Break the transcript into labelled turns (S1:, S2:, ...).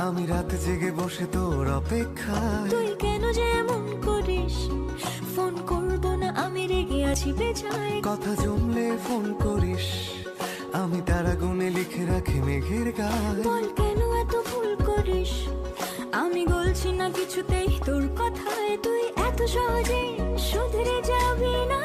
S1: আমি রাত জেগে বসে তোর অপেক্ষায়।
S2: তুই কেন যে এমন করিস? ফোন করবো না আমি রেগে আছি বেজায়।
S1: কথা জমলে ফোন করিস, আমি তারা গুনে লিখে রাখি মেঘের গায়ে।
S2: বল কেন এত ভুল করিস? আমি গলছি না কিছুতেই তোর কথায়। তুই এত সহজে শুধরে যাবি না।